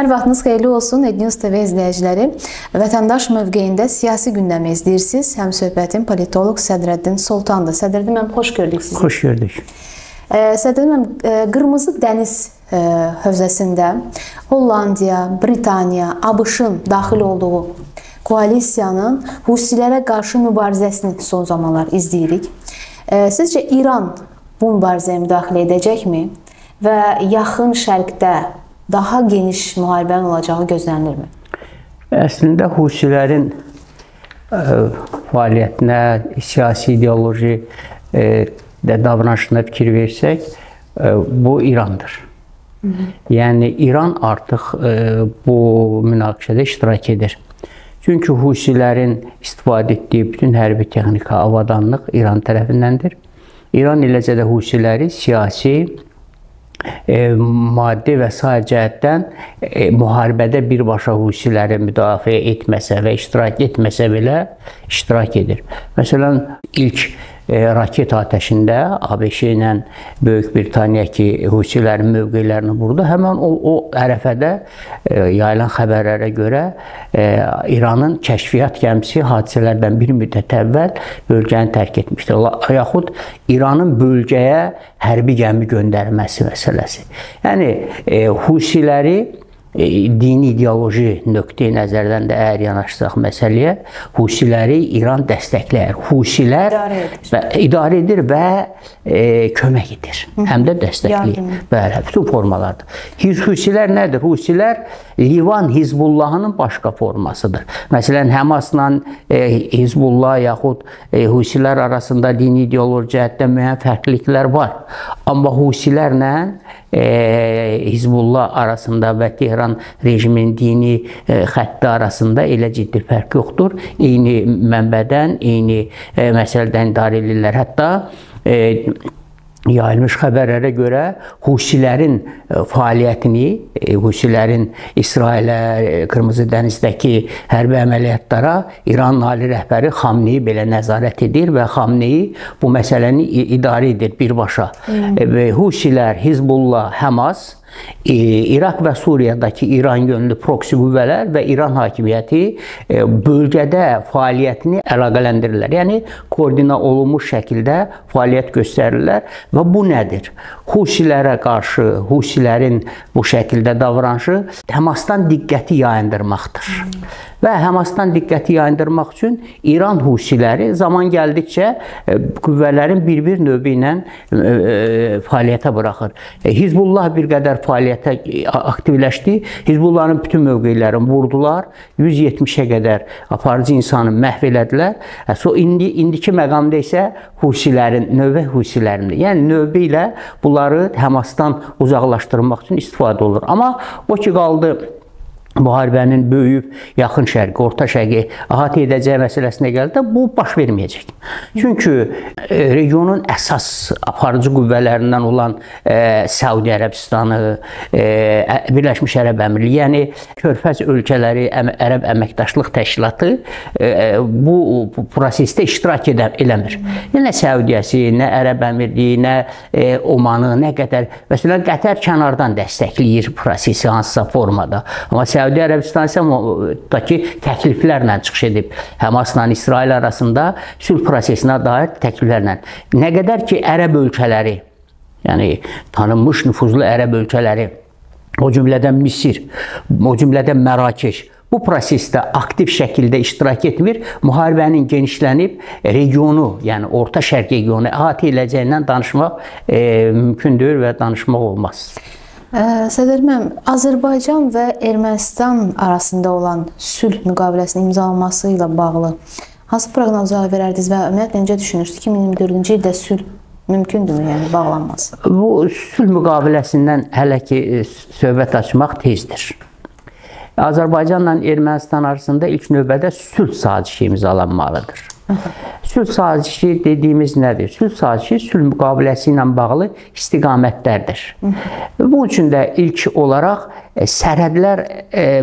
vaxtınız xeyirli olsun, Ednews TV izləyiciləri. Vətəndaş mövqeyində siyasi gündəmi izləyirsiniz. Həm söhbətim politoloq Sədrəddin Soltandır. Sədrəddin müəllim, xoş gördük sizi. Xoş gördük. Sədrəddin müəllim, Qırmızı Dəniz hövzəsində Hollandiya, Britaniya, ABŞ-ın daxil olduğu koalisiyanın Husilərə qarşı mübarizəsini son zamanlar izləyirik. Sizcə İran bu mübarizəyə müdaxilə edəcəkmi və yaxın şərqdə daha geniş müharibənin olacağı gözlənilirmi? Əslində Husilərin fəaliyyətinə, siyasi ideoloji davranışına fikir versək, bu İrandır. Yəni İran artıq bu münaqişədə iştirak edir. Çünki Husilərin istifadə etdiyi bütün hərbi texnika, avadanlıq İran tərəfindəndir. İran eləcə də Husiləri siyasi, maddi və sair cəhətdən müharibədə birbaşa Husiləri müdafiə etməsə və iştirak etməsə belə iştirak edir. Məsələn, ilk raket atəşində ABŞ ilə Böyük Britaniya ki, Husilərin mövqelərini vurdu. Həmən o ərəfədə yayılan xəbərlərə görə İranın kəşfiyyat gəmisi hadisələrdən bir müddət əvvəl bölgəni tərk etmişdir. Yaxud İranın bölgəyə hərbi gəmi göndərməsi məsələsi. Yəni, Husiləri dini ideoloji nöqteyi nəzərdən də əgər yanaşsaq məsələyə, Husiləri İran dəstəkləyir. Husilər idarə edir və kömək edir. Həm də dəstəkləyir. Bəli, bütün formalardır. Husilər nədir? Husilər Livan Hizbullahının başqa formasıdır. Məsələn, Həmasla Hizbullah yaxud Husilər arasında dini ideoloji cəhətdə müəyyən fərqliliklər var. Amma Husilərlə Hizbullah arasında və Tehran rejiminin dini xətti arasında elə ciddi fərq yoxdur. Eyni mənbədən, eyni məsələdən idarə edirlər. Hətta yayılmış xəbərlərə görə Husilərin fəaliyyətini, Husilərin İsrailə, Qırmızı dənizdəki hərbi əməliyyatlara İran ali rəhbəri Xamneyi belə nəzarət edir və Xamneyi bu məsələni idarə edir birbaşa. Husilər, Hizbullah, Həmas, İraq və Suriyadakı İran yönlü proksi qüvvələr və İran hakimiyyəti bölgədə fəaliyyətini əlaqələndirirlər. Yəni, koordinə olunmuş şəkildə fəaliyyət göstərirlər və bu nədir? Husilərə qarşı, Husilərin bu şəkildə davranışı Həmasdan diqqəti yayındırmaqdır. Və Həmasdan diqqəti yayındırmaq üçün İran Husiləri zaman gəldikcə qüvvələrin bir-bir növbə ilə fəaliyyətə buraxır. Hizbullah bir qədər fəaliyyətə aktivləşdi. Hizbullahın bütün mövqelərini vurdular. 170-ə qədər aparıcı insanı məhv elədilər. İndiki məqamda isə Husilərin, növbə Husilərindir. Yəni, növbə ilə bunları Həmasdan uzaqlaşdırmaq üçün istifadə olur. Amma o ki qaldı, müharibənin böyüyüb yaxın şərqi, orta şərqi əhatə edəcəyi məsələsinə gəldi, bu baş verməyəcək. Çünki regionun əsas aparıcı qüvvələrindən olan Səudi Ərəbistanı, Birləşmiş Ərəb Əmirliyi, yəni Körfəz ölkələri Ərəb Əməkdaşlıq Təşkilatı bu prosesdə iştirak eləmir. Nə Səudiyyəsi, nə Ərəb Əmirliyi, nə Omanı, nə Qətər. Məsələn, Qətər kənardan dəstəkləyir prosesi hansısa formada. Amma Səudi Ərəbistan isə təkliflərlə çıxış edib. Həmasla İsrail arasında sülh prosesinə dair təkliflərlə. Nə qədər ki, Ərəb ölkələri, yəni tanınmış nüfuzlu Ərəb ölkələri, o cümlədən Misir, o cümlədən Mərakeş, bu prosesdə aktiv şəkildə iştirak etmir, müharibənin genişlənib regionu, yəni Orta Şərq regionu əhatə ediləcəyindən danışmaq mümkündür və danışmaq olmaz. Sədr müəllim, Azərbaycan və Ermənistan arasında olan sülh müqaviləsinin imzalanması ilə bağlı hansı proqnozlar verərdiniz və ümumiyyətlə necə düşünürsünüz? 2024-cü ildə sülh mümkündürmü, yəni bağlanması? Bu sülh müqaviləsindən hələ ki söhbət açmaq tezdir. Azərbaycanla Ermənistan arasında ilk növbədə sülh sazişi imzalanmalıdır. Sülh sülh sazişi dediyimiz nədir? Sülh sazişi sülh müqaviləsi ilə bağlı istiqamətlərdir. Bunun üçün də ilk olaraq sərhədlər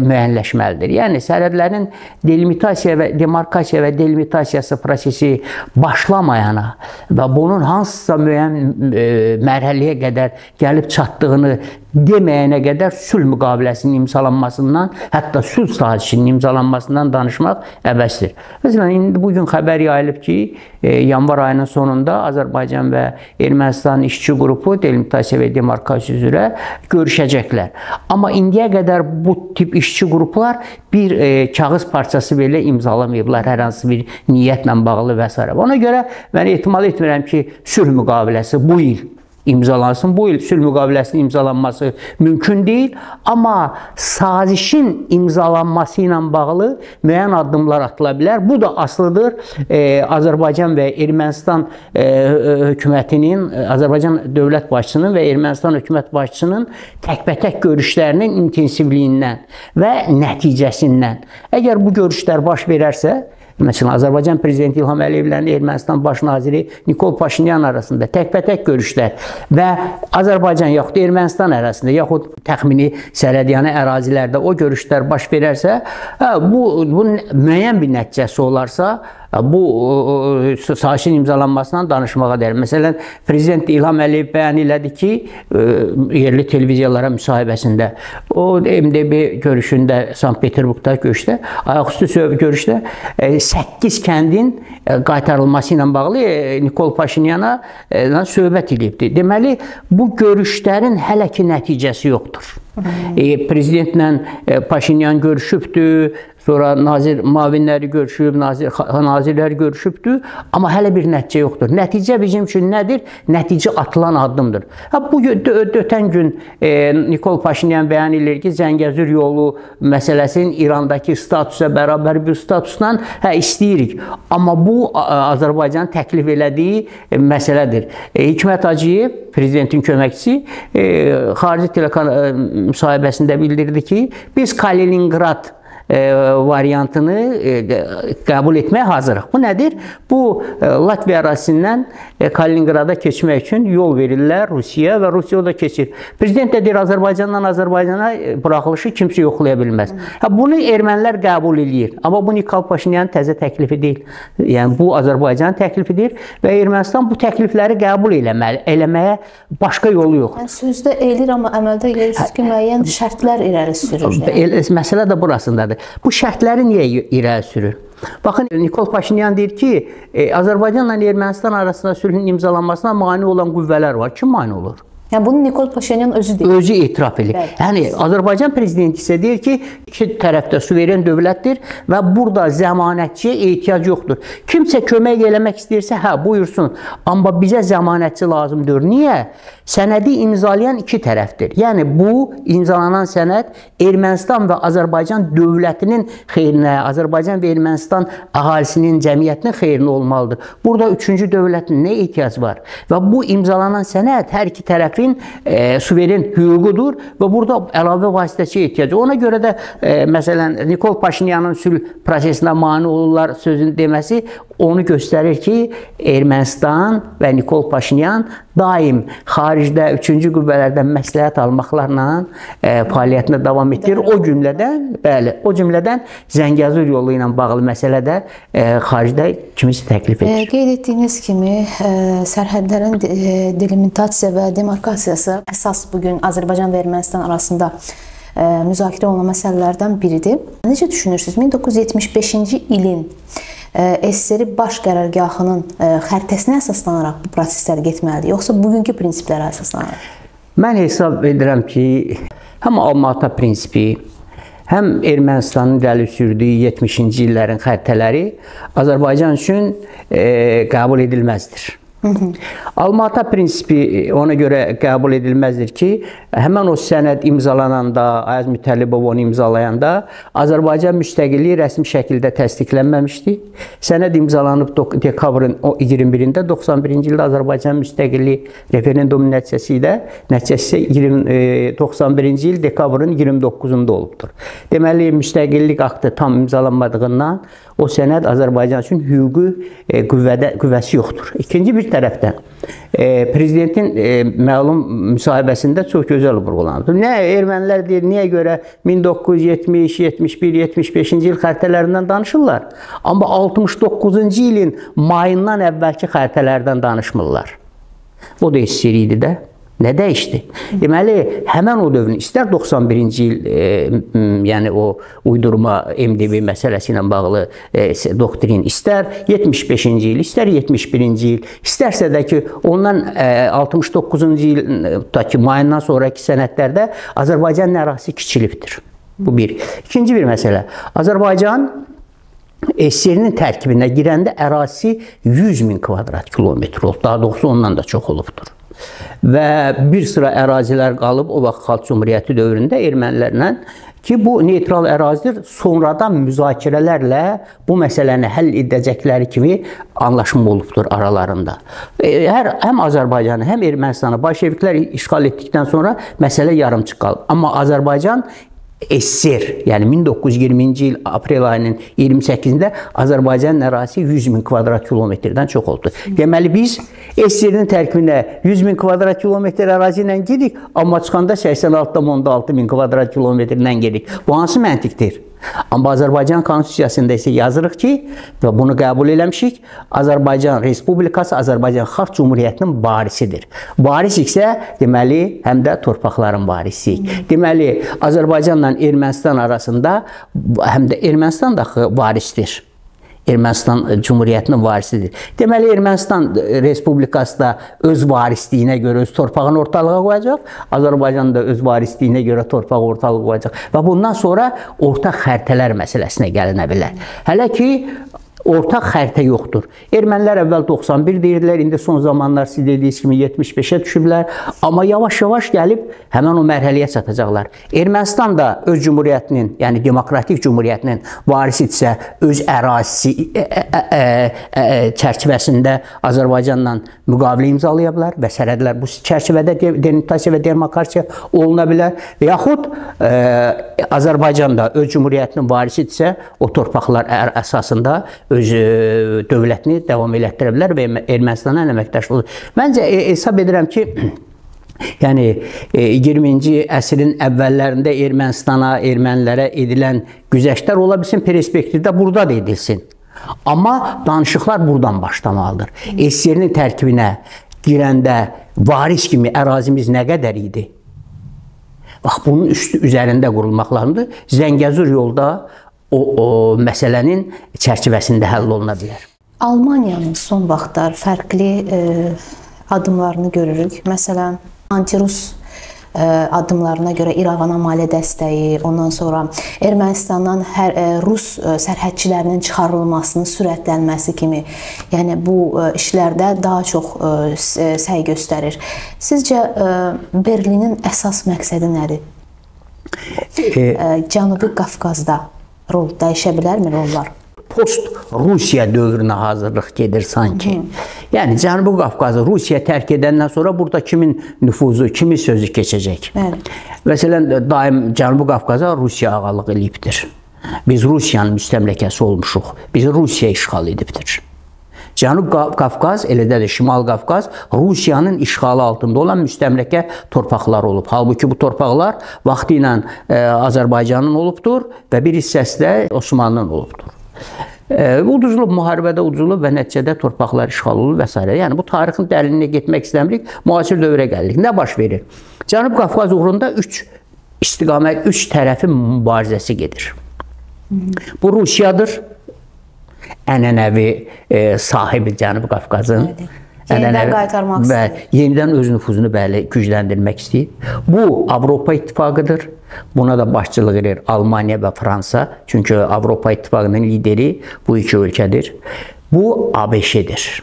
müəyyənləşməlidir. Yəni sərhədlərin delimitasiya və demarkasiya və delimitasiyası prosesi başlamayana və bunun hansısa müəyyən mərhələyə qədər gəlib çatdığını deməyənə qədər sülh müqaviləsinin imzalanmasından, hətta sülh sazişinin imzalanmasından danışmaq əbəsdir. Məsələn, indi bugün xəbər yayılıb ki, yanvar ayının sonunda Azərbaycan və Ermənistan işçi qrupu delimitasiya və demarkasiya üzrə görüşəcəklər. Amma indiyə qədər bu tip işçi qruplar bir kağız parçası belə imzalamayıblar, hər hansı bir niyyətlə bağlı və s. Ona görə mən ehtimal etmirəm ki, sülh müqaviləsi bu il imzalansın. Bu il sülh müqaviləsinin imzalanması mümkün deyil. Amma sazişin imzalanması ilə bağlı müəyyən addımlar atıla bilər. Bu da asılıdır Azərbaycan və Ermənistan hökumətinin, Azərbaycan dövlət başçısının və Ermənistan hökumət başçısının təkbətək görüşlərinin intensivliyindən və nəticəsindən. Əgər bu görüşlər baş verərsə, məsələn, Azərbaycan Prezidenti İlham Əliyevlə Ermənistan Baş Naziri Nikol Paşinyan arasında təkbətək görüşlər və Azərbaycan yaxud Ermənistan arasında yaxud təxmini sərhədyanı ərazilərdə o görüşlər baş verərsə, bu müəyyən bir nəticəsi olarsa, bu sazişin imzalanmasından danışmağa dəyər. Məsələn, Prezident İlham Əliyev bəyan elədi ki, yerli televiziyalara müsahibəsində, o MDB görüşündə, Sankt-Peterburqda görüşdə, ayaqüstü görüşdə 8 kəndin qaytarılması ilə bağlı Nikol Paşinyana söhbət edibdir. Deməli, bu görüşlərin hələ ki nəticəsi yoxdur. Prezidentlə Paşinyan görüşübdür, sonra nazir müavinləri görüşüb, nazirlər görüşübdür, amma hələ bir nəticə yoxdur. Nəticə bizim üçün nədir? Nəticə atılan addımdır. Bu ötən gün Nikol Paşinyan bəyan edir ki, Zəngəzur yolu məsələsinin İrandakı statusa bərabər bir statusla istəyirik. Amma bu Azərbaycanın təklif elədiyi məsələdir. Hikmət Hacıyev, prezidentin köməkçisi, xarici müsahibəsində bildirdi ki, biz Kaliningrad variantını qəbul etməyə hazırıq. Bu nədir? Bu Latviya ərazisindən Kaliningrada keçmək üçün yol verirlər Rusiyaya və Rusiya da keçir. Prezident də deyir, Azərbaycandan Azərbaycana buraxılışı kimsə yoxlaya bilməz. Bunu ermənilər qəbul edir. Amma bu Nikol Paşinyanın təzə təklifi deyil. Yəni bu Azərbaycanın təklifidir və Ermənistan bu təklifləri qəbul eləməyə başqa yolu yox. Yəni sözdə elir, amma əməldə görürsünüz ki, müəyyən şərtlər irəli sürür. Məsələ də burasındadır. Bu şərtləri niyə irəli sürür? Baxın, Nikol Paşinyan deyir ki, Azərbaycanla Ermənistan arasında sülhün imzalanmasına mane olan qüvvələr var. Kim mane olur? Yəni bunu Nikol Paşinyan özü deyir. Özü etiraf edir. Yəni Azərbaycan prezidenti isə deyir ki, iki tərəfdə suveren dövlətdir və burada zəmanətçiyə ehtiyac yoxdur. Kimsə kömək eləmək istəyirsə, buyursun. Amma bizə zəmanətçi lazımdır. Niyə? Sənədi imzalayan iki tərəfdir. Yəni bu imzalanan sənəd Ermənistan və Azərbaycan dövlətinin xeyrinə, Azərbaycan və Ermənistan əhalisinin, cəmiyyətinin xeyrinə olmalıdır. Burada üçüncü dövlətin nə ehtiyac var? Və bu imzalanan sənəd hər iki tərəf suveren hüququdur və burada əlavə vasitəçi ehtiyacı. Ona görə də məsələn Nikol Paşinyanın sülh prosesinə mane olurlar sözün deməsi onu göstərir ki, Ermənistan və Nikol Paşinyan daim xaricdə üçüncü qüvvələrdən məsləhət almaqlarla fəaliyyətinə davam edir. O cümlədən Zəngəzur yolu ilə bağlı məsələdə xaricdə kimisi təklif edir. Qeyd etdiyiniz kimi sərhədlərin delimitasiya və demarkasiyası əsas bugün Azərbaycan və Ermənistan arasında müzakirə olunan məsələlərdən biridir. Necə düşünürsünüz? 1975-ci ilin SSR baş qərargahının xəritəsinə əsaslanaraq bu proseslər getməlidir, yoxsa bugünkü prinsiplərə əsaslanaraq? Mən hesab edirəm ki, həm Alma-Ata prinsipi, həm Ermənistanın irəli sürdüyü 70-ci illərin xəritələri Azərbaycan üçün qəbul edilməzdir. Alma-Ata prinsipi ona görə qəbul edilməzdir ki, həmən o sənəd imzalananda, Ayaz Mütəllibov onu imzalayanda Azərbaycan müstəqilliyi rəsmi şəkildə təsdiqlənməmişdi. Sənəd imzalanıb dekabrın 21-də 91-ci ildə Azərbaycan müstəqilliyi referendumu nəticəsi 91-ci il dekabrın 29-unda olubdur. Deməli, müstəqillik aktı tam imzalanmadığından o sənəd Azərbaycan üçün hüquqi qüvvəsi yoxdur. İkinci bir tərəfdən prezidentin məlum müsahibəsində çox gözəl vurğulanıb. Nə ermənilər deyir, niyə görə 1970, 71, 75-ci il xəritələrindən danışırlar, amma 69-cu ilin mayından əvvəlki xəritələrdən danışmırlar. O da sirri idi də. Nə dəyişdi? Deməli, həmən o dövrün, istər 91-ci il, yəni o uydurma MDB məsələsi ilə bağlı doktrin, istər 75-ci il, istər 71-ci il, istərsə də ki, ondan 69-cu ildəki mayından sonraki sənədlərdə Azərbaycan ərazisi kiçilibdir. Bu bir. İkinci bir məsələ. Azərbaycan SSR-nin tərkibinə girəndə ərazisi 100 min kvadrat kilometr olub. Daha doğrusu ondan da çox olubdur. Və bir sıra ərazilər qalıb o vaxt Xalq Cümhuriyyəti dövründə ermənilərlə ki, bu neytral ərazidir. Sonradan müzakirələrlə bu məsələni həll edəcəkləri kimi anlaşma olubdur aralarında. Həm Azərbaycanı, həm Ermənistanı bolşeviklər işğal etdikdən sonra məsələ yarımçıq qalıb. Amma Azərbaycan SSR, yəni 1920-ci il aprel ayının 28-də Azərbaycanın ərazisi 100 min kvadrat kilometrdən çox oldu. Deməli, biz SSR-nin tərkibinə 100 min kvadrat kilometr ərazi ilə gedirik, amma çıxanda 86,6 min kvadrat kilometrdən gedirik. Bu hansı məntiqdir? Amma Azərbaycan Konstitusiyasında isə yazırıq ki, və bunu qəbul eləmişik, Azərbaycan Respublikası Azərbaycan Xalq Cümhuriyyətinin varisidir. Varis isə, deməli, həm də torpaqların varisiyik. Deməli, Azərbaycanla Ermənistan arasında, həm də Ermənistan da varisdir. Ermənistan Cümhuriyyətinin varisidir. Deməli, Ermənistan Respublikası da öz varisliyinə görə öz torpağını ortalığa qoyacaq, Azərbaycan da öz varisliyinə görə torpağı ortalığa qoyacaq və bundan sonra ortaq xəritələr məsələsinə gəlinə bilər. Hələ ki, ortaq xəritə yoxdur. Ermənilər əvvəl 91 deyirdilər, indi son zamanlar siz dediyiniz kimi 75-ə düşüblər, amma yavaş-yavaş gəlib həmən o mərhələyə çatacaqlar. Ermənistan da öz cümhuriyyətinin, yəni demokratik cümhuriyyətinin varisidirsə, öz ərazisi çərçivəsində Azərbaycanla müqavilə imzalaya bilər və sərhədlər bu çərçivədə delimitasiya və demarkasiya oluna bilər və yaxud Azərbaycan da öz cümhuriyyətinin varisidirsə, o torpaqlar əsasında öz dövlətini davam elətdirə bilər və Ermənistana əməkdaş olur. Məncə hesab edirəm ki, yəni 20-ci əsrin əvvəllərində Ermənistana, ermənilərə edilən güzəştlər ola bilsin, perspektivdə burada da edilsin. Amma danışıqlar buradan başlamalıdır. SSR-nin tərkibinə girəndə varis kimi ərazimiz nə qədər idi? Bax, bunun üzərində qurulmaq lazımdır. Zəngəzur yolda o məsələnin çərçivəsində həll oluna bilər. Almaniyanın son vaxtlar fərqli addımlarını görürük. Məsələn, anti-Rus addımlarına görə İrəvana maliyyə dəstəyi, ondan sonra Ermənistandan Rus sərhədçilərinin çıxarılmasının sürətlənməsi kimi, yəni bu işlərdə daha çox səy göstərir. Sizcə Berlinin əsas məqsədi nədir? Cənubi Qafqazda rol dəyişə bilərmi rollar? Post-Rusiya dövrünə hazırlıq gedir sanki. Yəni, Cənubi Qafqazı Rusiya tərk edəndən sonra burada kimin nüfuzu, kimin sözü keçəcək? Məsələn, daim Cənubi Qafqaza Rusiya ağalıq eləyibdir. Biz Rusiyanın müstəmləkəsi olmuşuq. Bizi Rusiya işğal edibdir. Cənub Qafqaz, eləcə də Şimal Qafqaz Rusiyanın işğalı altında olan müstəmləkə torpaqlar olub. Halbuki bu torpaqlar vaxtı ilə Azərbaycanın olubdur və bir hissəsi də Osmanlının olubdur. Uduzulub, müharibədə uduzulub və nəticədə torpaqlar işğal olub və s. Yəni, bu tarixin dərinliyə getmək istəmirik, müasir dövrə gəldik. Nə baş verir? Cənub Qafqaz uğrunda üç tərəfin mübarizəsi gedir. Bu Rusiyadır, ənənəvi sahibi Cənubi Qafqazın. Yenidən qaytarmaq istəyir. Yenidən öz nüfuzunu gücləndirmək istəyir. Bu, Avropa İttifaqıdır. Buna da başçılıq edir Almaniya və Fransa. Çünki Avropa İttifaqının lideri bu iki ölkədir. Bu, ABŞ-dir.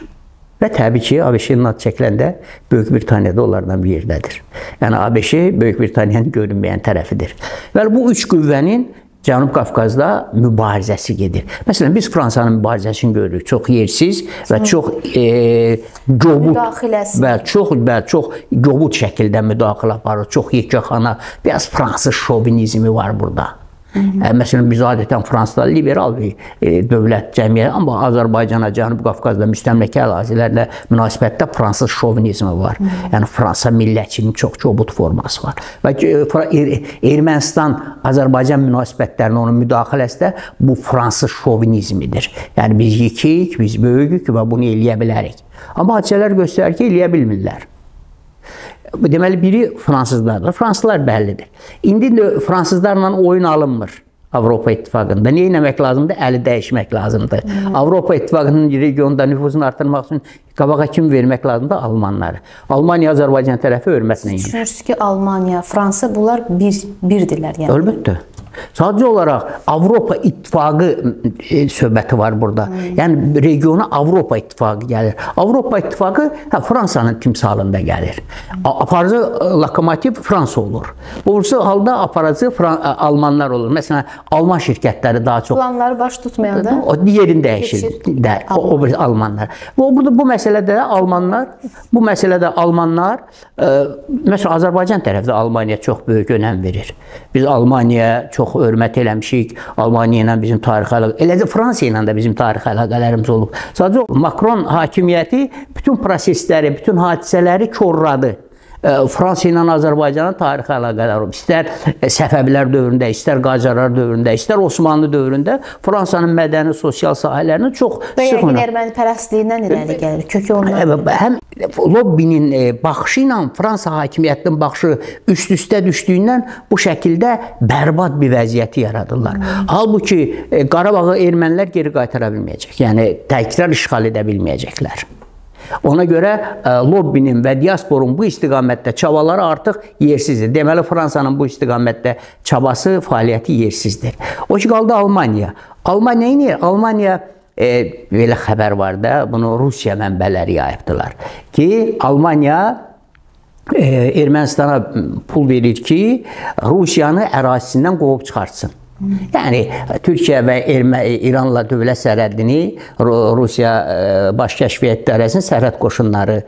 Və təbii ki, ABŞ-nin adı çəkiləndə Böyük Britaniya da onlardan bir yerdədir. Yəni ABŞ Böyük Britaniyanın görünməyən tərəfidir. Və bu üç qüvvənin Cənub Qafqazda mübarizəsi gedir. Məsələn, biz Fransanın mübarizəsini görürük. Çox yersiz və çox gobud və çox gobud şəkildə müdaxilə aparır. Çox yekəxana, biraz fransız şovinizmi var burada. Məsələn, biz adətən Fransada liberal bir dövlət cəmiyyəti, amma Azərbaycana, Cənub Qafqazda müstəmləkə ərazilərlə münasibətdə fransız şovinizmi var. Yəni, Fransa millətçinin çox kobud forması var. Və Ermənistan, Azərbaycan münasibətlərinin onun müdaxiləsi də bu fransız şovinizmidir. Yəni, biz yekik, biz böyükük və bunu eləyə bilərik. Amma hadisələr göstərir ki, eləyə bilmirlər. Deməli, biri fransızlardır. Fransızlar bəllidir. İndi fransızlarla oyun alınmır Avropa İttifaqında. Nə etmək lazımdır? Əli dəyişmək lazımdır. Avropa İttifaqının regionda nüfuzunu artırmaq üçün qabağa kim vermək lazımdır? Almanları. Almaniya, Azərbaycan tərəfi hörmətlə yiyir. Düşünürsünüz ki, Almaniya, Fransa bunlar birdirlər. Yəni. Əlbəttə. Sadəcə olaraq Avropa İttifaqı söhbəti var burada. Yəni, regiona Avropa İttifaqı gəlir. Avropa İttifaqı Fransanın timsalında gəlir. Aparıcı lokomotiv Fransa olur. Olursa halda aparıcı Almanlar olur. Məsələn, Alman şirkətləri daha çox... Planları baş tutmayanda... Yerini dəyişir. Almanlar. Bu məsələdə Almanlar, məsələn, Azərbaycan tərəfdə Almaniya çox böyük önəm verir. Biz Almaniyaya çox hörmət eləmişik. Almaniya ilə bizim tarixi əlaqələrimiz, eləcə Fransa ilə də bizim tarixi əlaqələrimiz olub. Sadəcə Makron hakimiyyəti bütün prosesləri, bütün hadisələri korladı. Fransa ilə Azərbaycanın tarixi əlaqələri olub. İstər Səfəvilər dövründə, istər Qacarlar dövründə, istər Osmanlı dövründə Fransanın mədəni, sosial sahələrini çox sıx... Və yəqin erməni-pərəstliyindən irəli gəlir, kökü ondan. Həm lobbinin baxışı ilə Fransa hakimiyyətinin baxışı üst-üstə düşdüyündən bu şəkildə bərbad bir vəziyyəti yaradırlar. Halbuki Qarabağı ermənilər geri qaytara bilməyəcək. Yəni, təkrar işğal edə bilməyəcəklər. Ona görə lobbinin və diasporun bu istiqamətdə çabaları artıq yersizdir. Deməli, Fransanın bu istiqamətdə çabası, fəaliyyəti yersizdir. O ki, qaldı Almaniya. Almaniya nə? Almaniya, belə xəbər var da, bunu Rusiya mənbələri yayıbdılar ki, Almaniya Ermənistana pul verir ki, Rusiyanı ərazisindən qovub çıxartsın. Yəni, Türkiyə və İranla dövlət sərhədini Rusiya Baş Kəşfiyyat İdarəsinin sərhəd qoşunları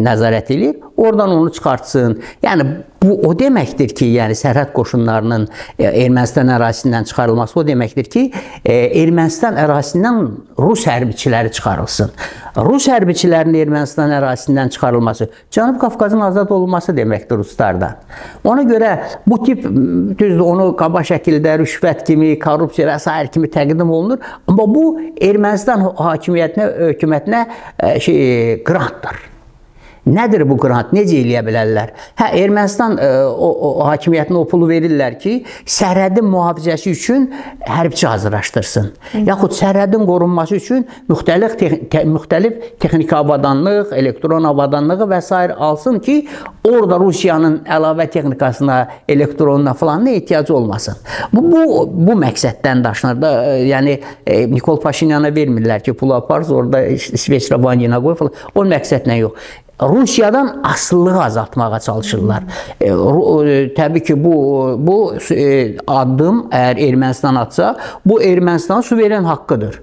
nəzarət edir. Oradan onu çıxartsın. Yəni, bu o deməkdir ki, yəni sərhəd qoşunlarının Ermənistan ərazisindən çıxarılması o deməkdir ki, Ermənistan ərazisindən Rus hərbiçiləri çıxarılsın. Rus hərbiçilərinin Ermənistan ərazisindən çıxarılması Cənub Qafqazın azad olunması deməkdir Ruslardan. Ona görə bu tip, düzdür, onu qaba şəkildə rüşvət kimi, korrupsiya və s. kimi təqdim olunur. Amma bu Ermənistan hakimiyyətinə, hökumətinə qrantdır. Nədir bu qrant? Necə eləyə bilərlər? Ermənistan hakimiyyətinə o pulu verirlər ki, sərhədin mühafizəsi üçün hərbçi hazırlaşdırsın. Yaxud sərhədin qorunması üçün müxtəlif texniki avadanlıq, elektron avadanlığı və s. alsın ki, orada Rusiyanın əlavə texnikasına, elektronuna falan ehtiyacı olmasın. Bu məqsəddən daşınır da, yəni Nikol Paşinyana vermirlər ki, pulu aparız, orada İsveçrə bankına qoy falan. O məqsədlə yox. Rusiyadan asılılığı azaltmağa çalışırlar. Təbii ki, bu addım əgər Ermənistan atsa, bu Ermənistanın suveren haqqıdır.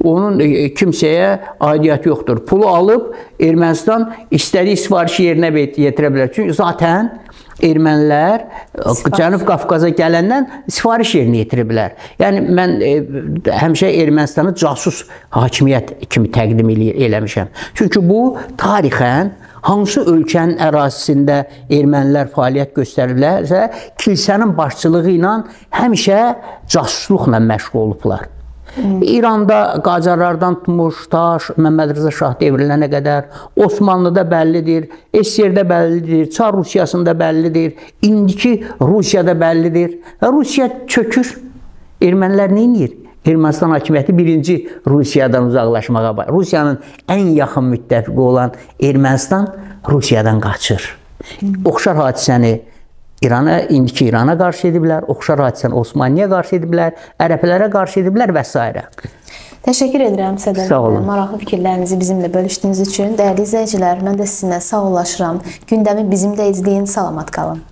Onun kimsəyə aidiyyəti yoxdur. Pulu alıb Ermənistan istədiyi sifarişi yerinə yetirə bilər. Çünki zaten ermənilər Cənub Qafqaza gələndən sifariş yerinə yetiriblər. Yəni, mən həmişə Ermənistanı casus hakimiyyət kimi təqdim eləmişəm. Çünki bu, tarixən hansı ölkənin ərazisində ermənilər fəaliyyət göstərirlərsə, kilsənin başçılığı ilə həmişə casusluqla məşğul olublar. İranda Qacarlardan tutmuş, Məmməd Rza Şah devrilərinə qədər, Osmanlıda bəllidir, SSR-də bəllidir, Çar Rusiyasında bəllidir, indiki Rusiyada bəllidir. Rusiya çökür. Ermənilər nə edir? Ermənistan hakimiyyəti birinci Rusiyadan uzaqlaşmağa başlayır. Rusiyanın ən yaxın müttəfiqi olan Ermənistan Rusiyadan qaçır. Oxşar hadisəni indiki İrana qarşı ediblər, oxşar hadisəni Osmanlıya qarşı ediblər, ərəblərə qarşı ediblər və s. Təşəkkür edirəm Sədər Sağ olun. müəllim, maraqlı fikirlərinizi bizimlə bölüşdüyünüz üçün. Dəyərli izləyicilər, mən də sizinlə sağollaşıram. Gündəmi bizimlə izləyin, salamat qalın.